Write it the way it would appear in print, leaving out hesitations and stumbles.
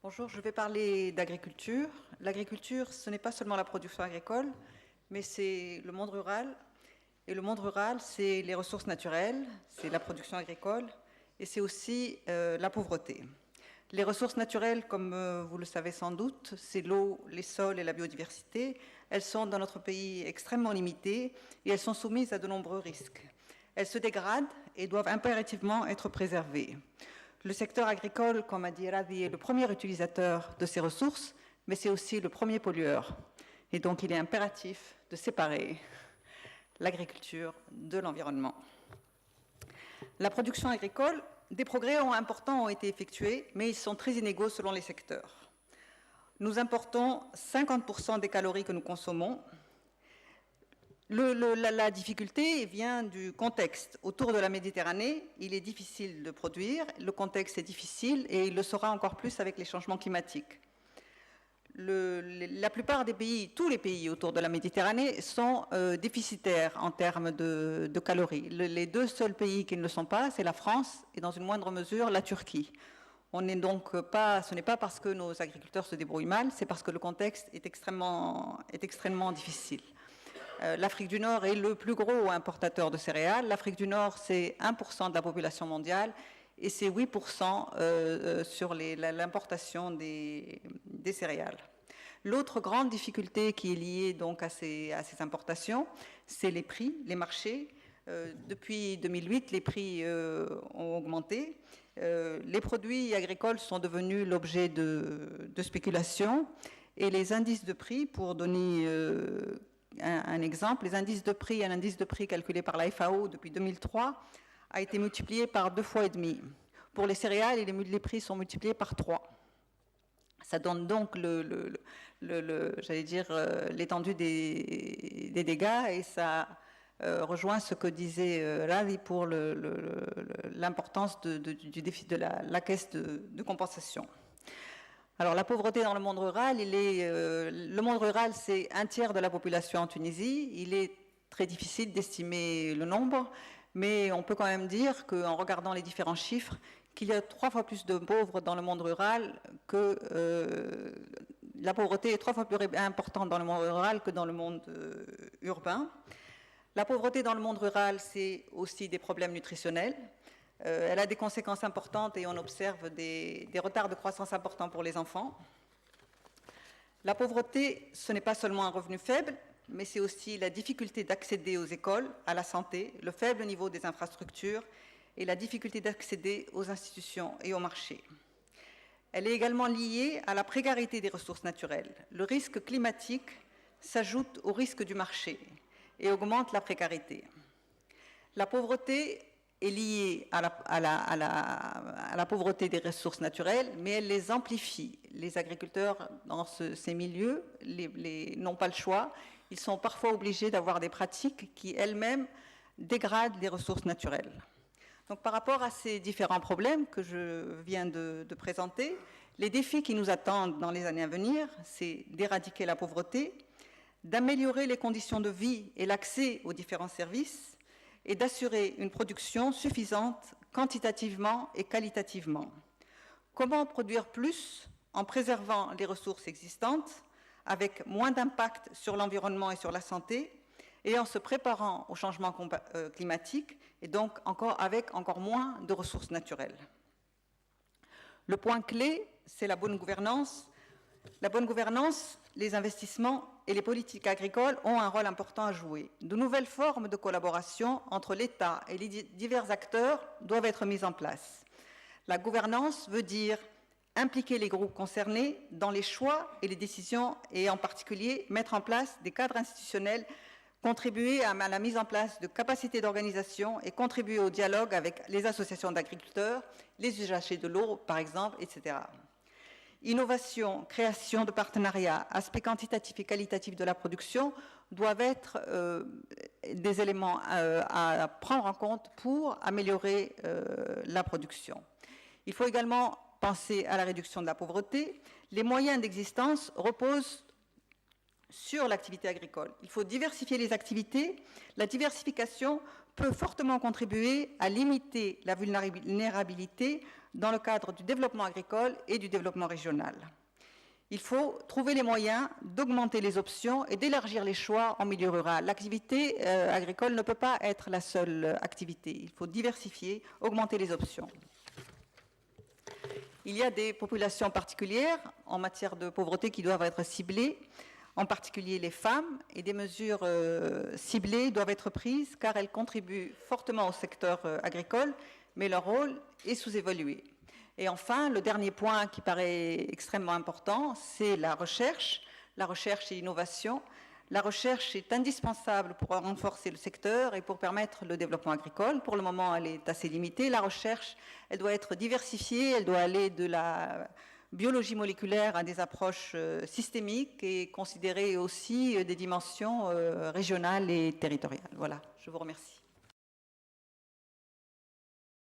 Bonjour, je vais parler d'agriculture. L'agriculture, ce n'est pas seulement la production agricole, mais c'est le monde rural. Et le monde rural, c'est les ressources naturelles, c'est la production agricole, et c'est aussi la pauvreté. Les ressources naturelles, comme vous le savez sans doute, c'est l'eau, les sols et la biodiversité. Elles sont dans notre pays extrêmement limitées et elles sont soumises à de nombreux risques. Elles se dégradent et doivent impérativement être préservées. Le secteur agricole, comme a dit Radi, est le premier utilisateur de ces ressources, mais c'est aussi le premier pollueur. Et donc il est impératif de séparer l'agriculture de l'environnement. La production agricole, des progrès importants ont été effectués, mais ils sont très inégaux selon les secteurs. Nous importons 50% des calories que nous consommons. La difficulté vient du contexte. Autour de la Méditerranée, il est difficile de produire, le contexte est difficile et il le sera encore plus avec les changements climatiques. La plupart des pays, tous les pays autour de la Méditerranée sont déficitaires en termes de calories. Les deux seuls pays qui ne le sont pas, c'est la France et dans une moindre mesure la Turquie. Ce n'est pas parce que nos agriculteurs se débrouillent mal, c'est parce que le contexte est extrêmement difficile. L'Afrique du Nord est le plus gros importateur de céréales. L'Afrique du Nord, c'est 1% de la population mondiale et c'est 8% sur l'importation des céréales. L'autre grande difficulté qui est liée donc à ces importations, c'est les prix, les marchés. Depuis 2008, les prix ont augmenté. Les produits agricoles sont devenus l'objet de spéculation et les indices de prix, pour donner un exemple, un indice de prix calculé par la FAO depuis 2003 a été multiplié par 2,5 fois. Pour les céréales, les prix sont multipliés par 3. Ça donne donc l'étendue des dégâts et ça rejoint ce que disait Radi pour l'importance du défi de la caisse de compensation. Alors la pauvreté dans le monde rural, le monde rural c'est 1/3 de la population en Tunisie. Il est très difficile d'estimer le nombre, mais on peut quand même dire qu'en regardant les différents chiffres, qu'il y a 3 fois plus de pauvres dans le monde rural que la pauvreté est 3 fois plus importante dans le monde rural que dans le monde urbain. La pauvreté dans le monde rural, c'est aussi des problèmes nutritionnels. Elle a des conséquences importantes et on observe des retards de croissance importants pour les enfants. La pauvreté, ce n'est pas seulement un revenu faible, mais c'est aussi la difficulté d'accéder aux écoles, à la santé, le faible niveau des infrastructures et la difficulté d'accéder aux institutions et au marché. Elle est également liée à la précarité des ressources naturelles. Le risque climatique s'ajoute au risque du marché et augmente la précarité. La pauvreté est liée à la pauvreté des ressources naturelles, mais elle les amplifie. Les agriculteurs dans ces milieux n'ont pas le choix. Ils sont parfois obligés d'avoir des pratiques qui elles-mêmes dégradent les ressources naturelles. Donc par rapport à ces différents problèmes que je viens de présenter, les défis qui nous attendent dans les années à venir, c'est d'éradiquer la pauvreté, d'améliorer les conditions de vie et l'accès aux différents services, et d'assurer une production suffisante quantitativement et qualitativement. Comment produire plus en préservant les ressources existantes, avec moins d'impact sur l'environnement et sur la santé, et en se préparant au changement climatique, et donc avec encore moins de ressources naturelles. Le point clé, c'est la bonne gouvernance. La bonne gouvernance, les investissements et les politiques agricoles ont un rôle important à jouer. De nouvelles formes de collaboration entre l'État et les divers acteurs doivent être mises en place. La gouvernance veut dire impliquer les groupes concernés dans les choix et les décisions et en particulier mettre en place des cadres institutionnels, contribuer à la mise en place de capacités d'organisation et contribuer au dialogue avec les associations d'agriculteurs, les usagers de l'eau par exemple, etc. Innovation, création de partenariats, aspects quantitatifs et qualitatifs de la production doivent être des éléments à prendre en compte pour améliorer la production. Il faut également penser à la réduction de la pauvreté. Les moyens d'existence reposent sur l'activité agricole. Il faut diversifier les activités. La diversification peut fortement contribuer à limiter la vulnérabilité dans le cadre du développement agricole et du développement régional. Il faut trouver les moyens d'augmenter les options et d'élargir les choix en milieu rural. L'activité agricole ne peut pas être la seule activité. Il faut diversifier, augmenter les options. Il y a des populations particulières en matière de pauvreté qui doivent être ciblées, en particulier les femmes, et des mesures ciblées doivent être prises car elles contribuent fortement au secteur agricole, mais leur rôle est sous-évalué. Et enfin, le dernier point qui paraît extrêmement important, c'est la recherche et l'innovation. La recherche est indispensable pour renforcer le secteur et pour permettre le développement agricole. Pour le moment, elle est assez limitée. La recherche, elle doit être diversifiée, elle doit aller de la biologie moléculaire à des approches systémiques et considérer aussi des dimensions régionales et territoriales. Voilà, je vous remercie.